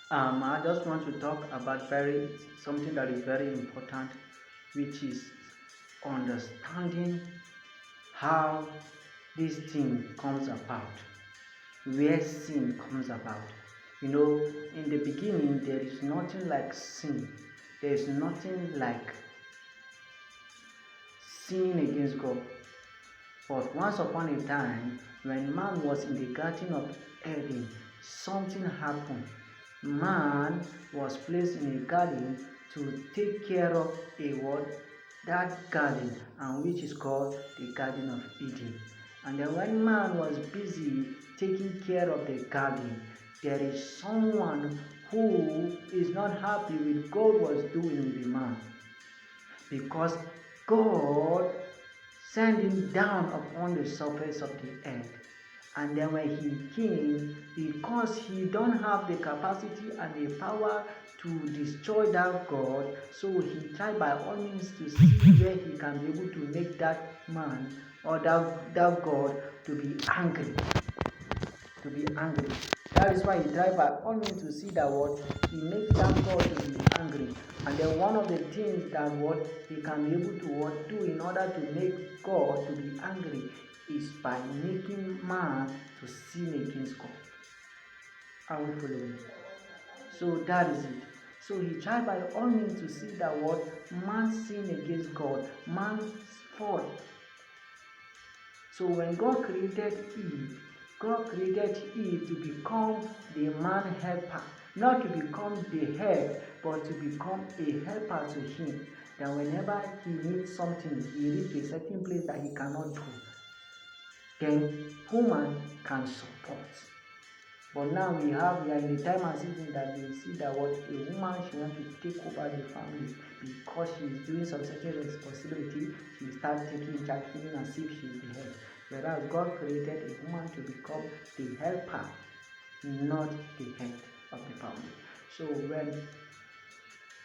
I just want to talk about very something that is very important, which is understanding how this thing comes about, where sin comes about. In the beginning, there is nothing like sin. There is nothing like sin against God. But once upon a time, when man was in the Garden of Eden, something happened. Man was placed in a garden to take care of a what? That garden, and which is called the Garden of Eden. And then when man was busy taking care of the garden, there is someone who is not happy with God was doing with the man, because God sent him down upon the surface of the earth. And then when he came, because he don't have the capacity and the power to destroy that God, so he tried by all means to see where he can be able to make that man or that God to be angry. That is why he tried by all means to see that what he makes that God to be angry. And then one of the things that what he can be able to what do in order to make God to be angry is by making man to sin against God. Are we following? So that is it. So he tried by all means to see that what man sin against God, man fall. So when God created Eve to become the man helper, not to become the head, but to become a helper to him. That whenever he needs something, he reaches to a certain place that he cannot do, then woman can support. But now we are in the time and season that we see that what a woman, she wants to take over the family because she is doing some certain responsibility. She starts taking charge, feeling as if she is the head. Whereas God created a woman to become the helper, not the head of the family. So when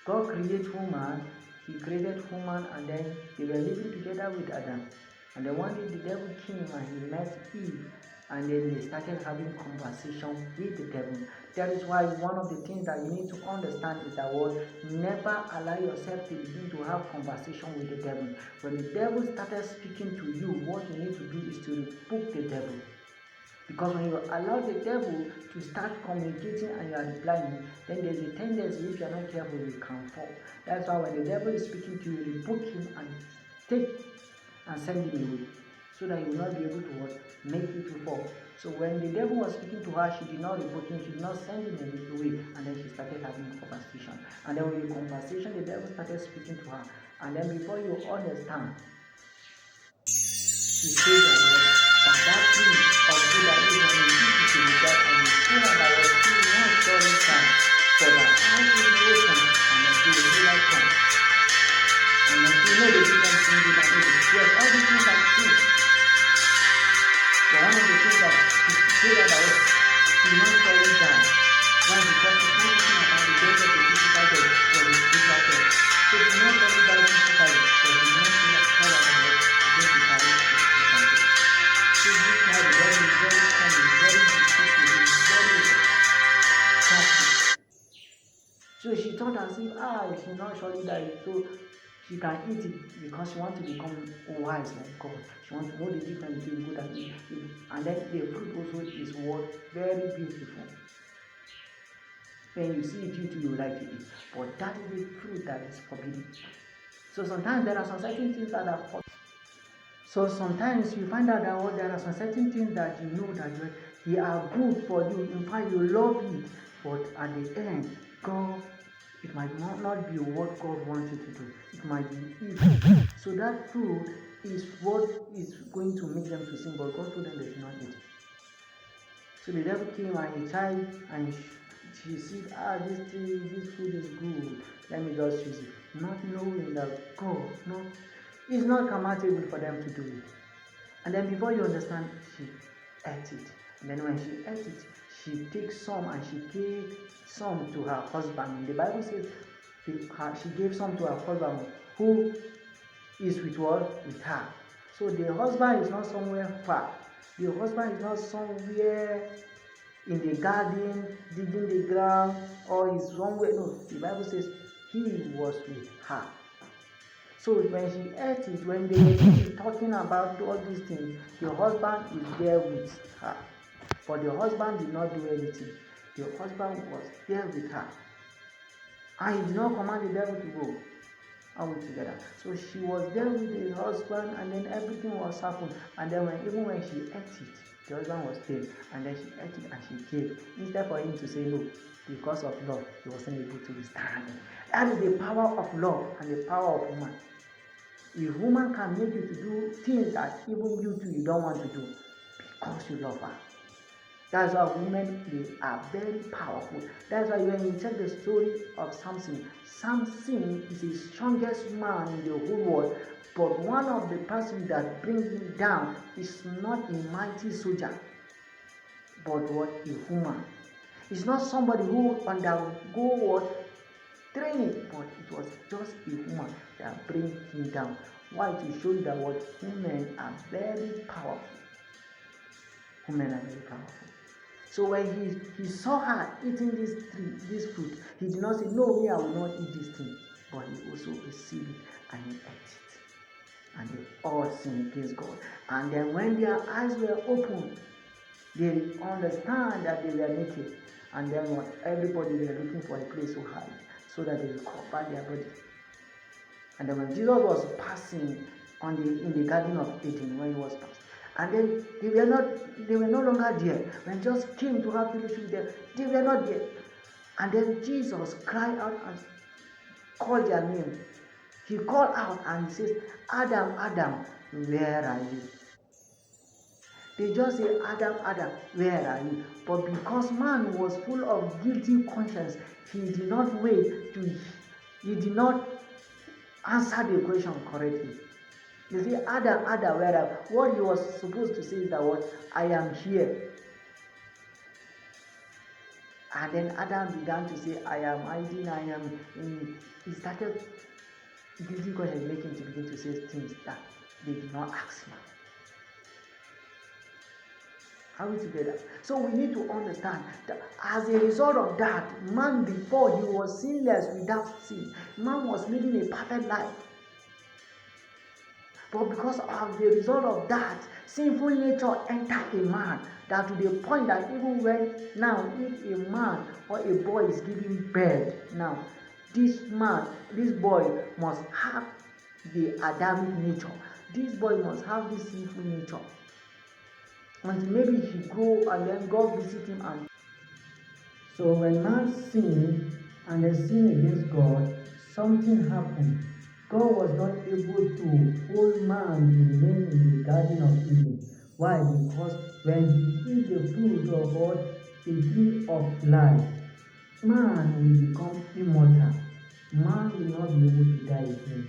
God created woman, he created woman, and then they were living together with Adam. And then one day the devil came and he met Eve, and then they started having conversation with the devil. That is why one of the things that you need to understand is that what never allow yourself to begin to have conversation with the devil. When the devil started speaking to you, what you need to do is to rebuke the devil. Because when you allow the devil to start communicating and you are replying, then there's a tendency, if you are not careful, you can fall. That's why when the devil is speaking to you, rebuke him and take and send him away, so that he will not be able to make you to fall. So when the devil was speaking to her, she did not rebuke him, she did not send him away, and then she started having a conversation. And then with the conversation, the devil started speaking to her. And then before you understand, she said that thing of good that is when you eat it with that and you see that I was still one story time for the eyes will be open and then they will be like come. And then you know the different things you can do. Yes, all these things are true. But one of the things that she said that I was still one story time. Why? Because it's not talking about the death of the physical death or the spiritual death. So it's not talking about physically, but it's not talking about the physical death. So this guy is very cunning, very deceitful, very crafty. So she thought as if, she not surely die, so she can eat it because she wants to become wise like God. She wants to know the difference between good and evil. And then the fruit also is what? Very beautiful. When you see it, you like to eat. But that is the fruit that is forbidden. So sometimes there are some certain things that are forbidden. So sometimes you find out that there are some certain things that you know that they are good for you. In fact, you love it, but at the end, God, it might not be what God wants you to do. It might be evil. So that fruit is what is going to make them to sin, but God told them they should not eat. So the devil came and he tried and she said, this food is good. Let me just use it. Not knowing that God, it's not compatible for them to do it. And then before you understand, she ate it. And then when she ate it, she takes some and she gave some to her husband. The Bible says she gave some to her husband who is with what? With her. So the husband is not somewhere far. The husband is not somewhere in the garden, digging the ground or he's somewhere. No, the Bible says he was with her. So when she ate it, when they were talking about all these things, the husband is there with her. But the husband did not do anything. The husband was there with her. And he did not command the devil to go out together. So she was there with the husband, and then everything was happened. And then even when she ate it, the husband was there, and then she ate it and she gave. Instead for him to say no, because of love, he wasn't able to withstand it. That is the power of love and the power of woman. A woman can make you to do things that even you too you don't want to do because you love her. That's why women, they are very powerful. That's why when you check the story of Samson, Samson is the strongest man in the whole world, but one of the persons that brings him down is not a mighty soldier, but what? A woman. It's not somebody who undergo what? Training, but it was just a woman that brings him down. Why? To show you that what? Women are very powerful. Women are very powerful. So when he saw her eating this fruit, he did not say, no, me, I will not eat this thing. But he also received it and he ate it. And they all sinned against God. And then when their eyes were opened, they understand that they were naked. And then what? Everybody were looking for a place to hide so that they will cover their body. And then when Jesus was passing in the Garden of Eden, when he was passing, and then they were no longer there. When Jesus came to have fellowship with them, they were not there. And then Jesus cried out and called their name. He called out and he says, Adam, Adam, where are you? They just say, Adam, Adam, where are you? But because man was full of guilty conscience, he did not answer the question correctly. You see, Adam, Adam, where are you? What he was supposed to say is that what? I am here. And then Adam began to say, I am hiding, I am in. He started guilty conscience making to begin to say things that they did not ask him. Are we together? So we need to understand that as a result of that, man before he was sinless without sin. Man was living a perfect life. But because of the result of that, sinful nature entered a man. That to the point that even when now, if a man or a boy is giving birth, now this boy must have the Adamic nature. This boy must have this sinful nature. Until maybe he grow and then God visit him. And so when man sinned and they sinned against God, something happened. God was not able to hold man to remain in the Garden of Eden. Why? Because when he eat the fruit of what? The tree of life, man will become immortal. Man will not be able to die again.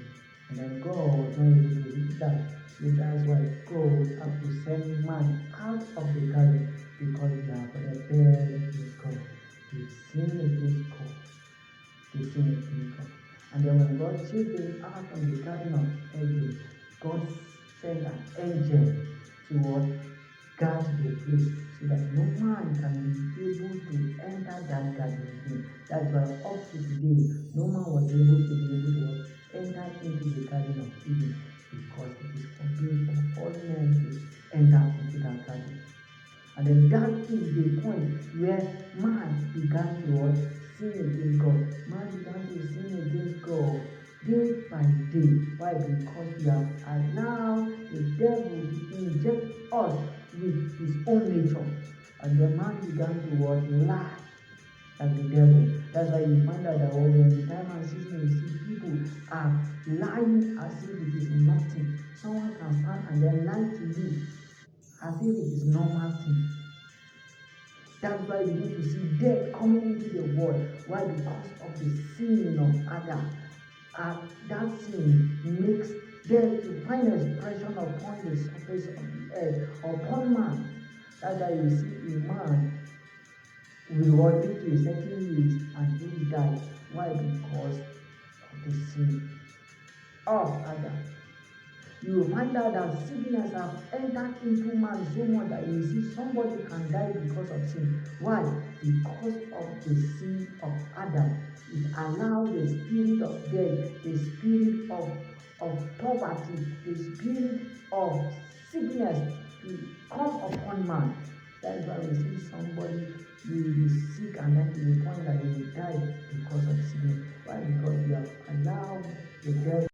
And then God was not able to do that. So that's why God had to send man out of the garden, because they have rebelled against God. They sinned against God. They sinned against God. And then when God chased them out from the Garden of Eden, God sent an angel to what? Guard the place, so that no man can be able to enter that garden again. That's why up to today, no man was able to enter into the Garden of Eden, because it is forbidden for all men to enter into that garden. And then that is the point where man began to sin against God. Man began to sin against God day by day. Why? Because we have allowed the devil to inject us with his own nature. And the man began to lie like the devil. That's why you find out that when the time and season you see people are lying as if it is nothing. Someone can stand and then lie to you as if it is normal thing. That's why we need to see death coming into the world. Why? Because of the sin of Adam. That sin makes death to find expression upon the surface of the earth, upon man. That's why you see a man will live to a certain age and he will die. Why? Because of the sin of Adam. You will find out that sickness have entered into man so much that you see somebody can die because of sin. Why? Because of the sin of Adam. It allows the spirit of death, the spirit of poverty, the spirit of sickness to come upon man. That is why we see somebody will be sick and then to the point that they will die because of sickness. Why? Because we have allowed the devil